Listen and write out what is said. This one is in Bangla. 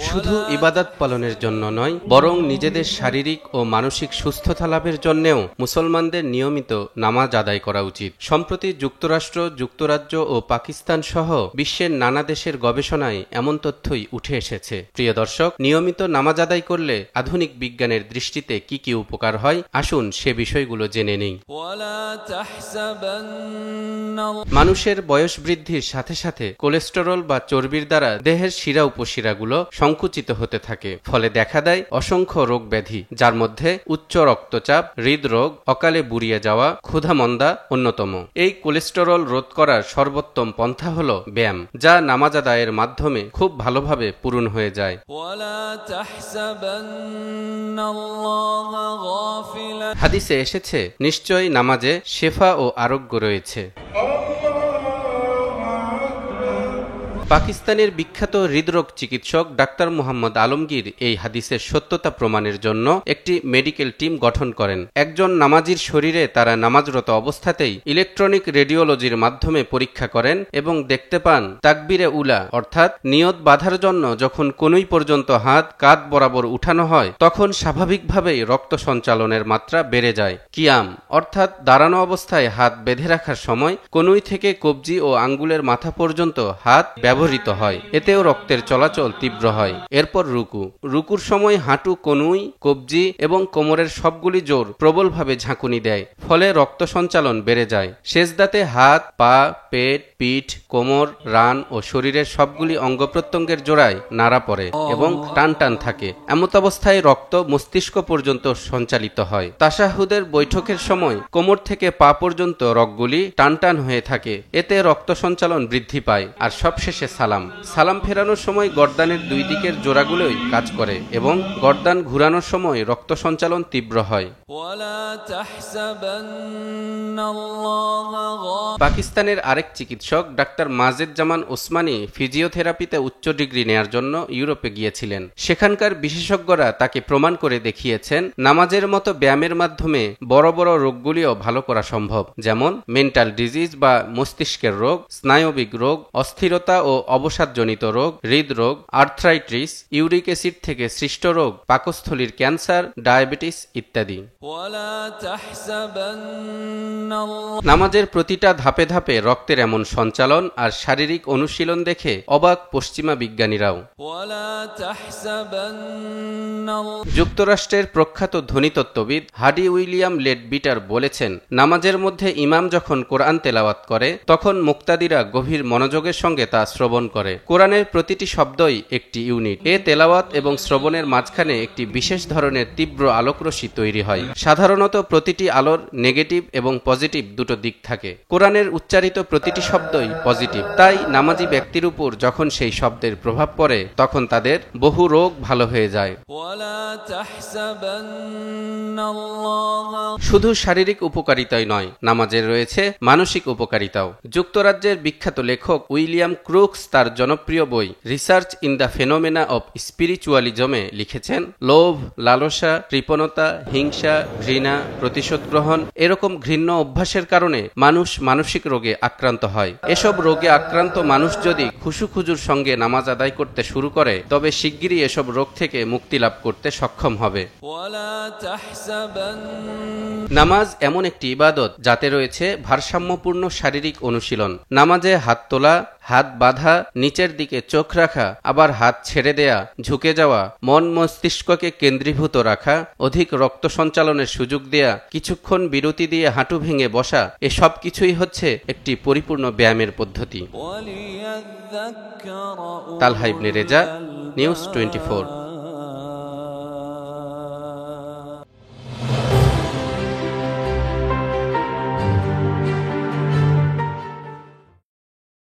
শুধু ইবাদত পালনের জন্য নয়, বরং নিজেদের শারীরিক ও মানসিক সুস্থতা লাভের জন্যেও মুসলমানদের নিয়মিত নামাজ আদায় করা উচিত। সম্প্রতি যুক্তরাষ্ট্র, যুক্তরাজ্য ও পাকিস্তান সহ বিশ্বের নানা দেশের গবেষণায় এমন তথ্যই উঠে এসেছে। প্রিয় দর্শক, নিয়মিত নামাজ আদায় করলে আধুনিক বিজ্ঞানের দৃষ্টিতে কি কি উপকার হয়, আসুন সে বিষয়গুলো জেনে নেই। মানুষের বয়স বৃদ্ধির সাথে সাথে কোলেস্টেরল বা চর্বির দ্বারা দেহের শিরা উপশিরাগুলো সংকুচিত হতে থাকে, ফলে দেখা দেয় অসংখ্য রোগ ব্যাধি, যার মধ্যে উচ্চ রক্তচাপ, হৃদরোগ, অকালে বুড়িয়ে যাওয়া, ক্ষুধামন্দা অন্যতম। এই কোলেস্টেরল রোধ করার সর্বোত্তম পন্থা হল ব্যায়াম, যা নামাজ আদায়ের মাধ্যমে খুব ভালোভাবে পূরণ হয়ে যায়। হাদিসে এসেছে, নিশ্চয়ই নামাজে শেফা ও আরোগ্য রয়েছে। পাকিস্তানের বিখ্যাত হৃদরোগ চিকিৎসক ডাক্তার মুহাম্মদ আলমগীর এই হাদিসের সত্যতা প্রমাণের জন্য একটি মেডিকেল টিম গঠন করেন। একজন নামাজির শরীরে তারা নামাজরত অবস্থাতেই ইলেকট্রনিক রেডিওলজির মাধ্যমে পরীক্ষা করেন এবং দেখতে পান তাকবীরে উলা অর্থাৎ নিয়ত বাঁধার জন্য যখন কনুই পর্যন্ত হাত কাঁধ বরাবর উঠানো হয়, তখন স্বাভাবিকভাবেই রক্ত সঞ্চালনের মাত্রা বেড়ে যায়। কিয়াম অর্থাৎ দাঁড়ানো অবস্থায় হাত বেঁধে রাখার সময় কনুই থেকে কবজি ও আঙ্গুলের মাথা পর্যন্ত হাত ব্যবহৃত হয়, এতেও রক্তের চলাচল তীব্র হয়। এরপর রুকুর সময় হাঁটু, কনুই, কবজি এবং কোমরের সবগুলি জোর প্রবলভাবে ঝাঁকুনি দেয়, ফলে রক্ত সঞ্চালন বেড়ে যায়। সেজদাতে হাত, পা, পেট, পিঠ, কোমর, রান ও শরীরের সবগুলি অঙ্গ প্রত্যঙ্গের জোড়ায় নাড়া পড়ে এবং টান টান থাকে। এমত অবস্থায় রক্ত মস্তিষ্ক পর্যন্ত সঞ্চালিত হয়। তাশাহুদের বৈঠকের সময় কোমর থেকে পা পর্যন্ত রগগুলি টান টান হয়ে থাকে, এতে রক্ত সঞ্চালন বৃদ্ধি পায়। আর সবশেষে সালাম ফেরানোর সময় গর্দানের দুই দিকের জোড়াগুলোই কাজ করে এবং গর্দান ঘুরানোর সময় রক্ত সঞ্চালন তীব্র হয়। পাকিস্তানের আরেক চিকিৎসক ডাক্তার মাজেদ জামান ওসমানী ফিজিওথেরাপিতে উচ্চ ডিগ্রি নেয়ার জন্য ইউরোপে গিয়েছিলেন। সেখানকার বিশেষজ্ঞরা তাকে প্রমাণ করে দেখিয়েছেন, নামাজের মতো ব্যায়ামের মাধ্যমে বড় বড় রোগগুলিও ভালো করা সম্ভব, যেমন মেন্টাল ডিজিজ বা মস্তিষ্কের রোগ, স্নায়বিক রোগ, অস্থিরতা ও অবসাদজনিত রোগ, হৃদরোগ, আর্থ্রাইটিস, ইউরিক অ্যাসিড থেকে সৃষ্ট রোগ, পাকস্থলীর ক্যান্সার, ডায়াবেটিস ইত্যাদি। নামাজের প্রতিটা ধাপে ধাপে রক্তের এমন সঞ্চালন আর শারীরিক অনুশীলন দেখে অবাক পশ্চিমা বিজ্ঞানীরাও। যুক্তরাষ্ট্রের প্রখ্যাত ধ্বনিতত্ত্ববিদ হাডি উইলিয়াম লেডবিটার বলেছেন, নামাজের মধ্যে ইমাম যখন কোরআন তেলাওয়াত করে, তখন মুক্তাদিরা গভীর মনোযোগের সঙ্গে তা শ্রবণ করে। কোরআনের প্রতিটি শব্দই একটি ইউনিট। এ তেলাওয়াত এবং শ্রবণের মাঝখানে একটি বিশেষ ধরনের তীব্র আলোকরশ্মি তৈরি হয়। সাধারণত প্রতিটি আলোর নেগেটিভ এবং পজিটিভ দুটো দিক থাকে। কোরআনের উচ্চারিত প্রতিটি শব্দই পজিটিভ, তাই নামাজি ব্যক্তির উপর যখন সেই শব্দের প্রভাব পড়ে, তখন তাদের বহু রোগ ভালো হয়ে যায়। শুধু শারীরিক উপকারিতাই নয়, নামাজের রয়েছে মানসিক উপকারিতাও। যুক্তরাজ্যের বিখ্যাত লেখক উইলিয়াম ক্রুকস তার জনপ্রিয় বই research in the phenomena of স্পিরিচুয়ালিজমে লিখেছেন, লোভ, লালসা, কৃপণতা, হিংসা, ঘৃণা, প্রতিশোধ গ্রহণ এরকম ঘৃণ্য অভ্যাসের কারণে মানুষ মানসিক রোগে আক্রান্ত হয়। এসব রোগে আক্রান্ত মানুষ যদি খুশুখুজুর সঙ্গে নামাজ আদায় করতে শুরু করে, তবে শিগগিরই এসব রোগ থেকে মুক্তি লাভ করতে সক্ষম হবে। নামাজ এমন একটি ইবাদত যাতে রয়েছে ভারসাম্যপূর্ণ শারীরিক অনুশীলন। নামাজে হাত তোলা, হাত বাঁধা, নিচের দিকে চোখ রাখা, আবার হাত ছেড়ে দেয়া, ঝুঁকে যাওয়া, মন মস্তিষ্ককে কেন্দ্রীভূত রাখা, অধিক রক্ত সঞ্চালনের সুযোগ দেয়া, কিছুক্ষণ বিরতি দিয়ে হাঁটু ভেঙে বসা, এসব কিছুই হচ্ছে একটি পরিপূর্ণ ব্যায়ামের পদ্ধতি। তালহা ইবনে রেজা, নিউজ 24।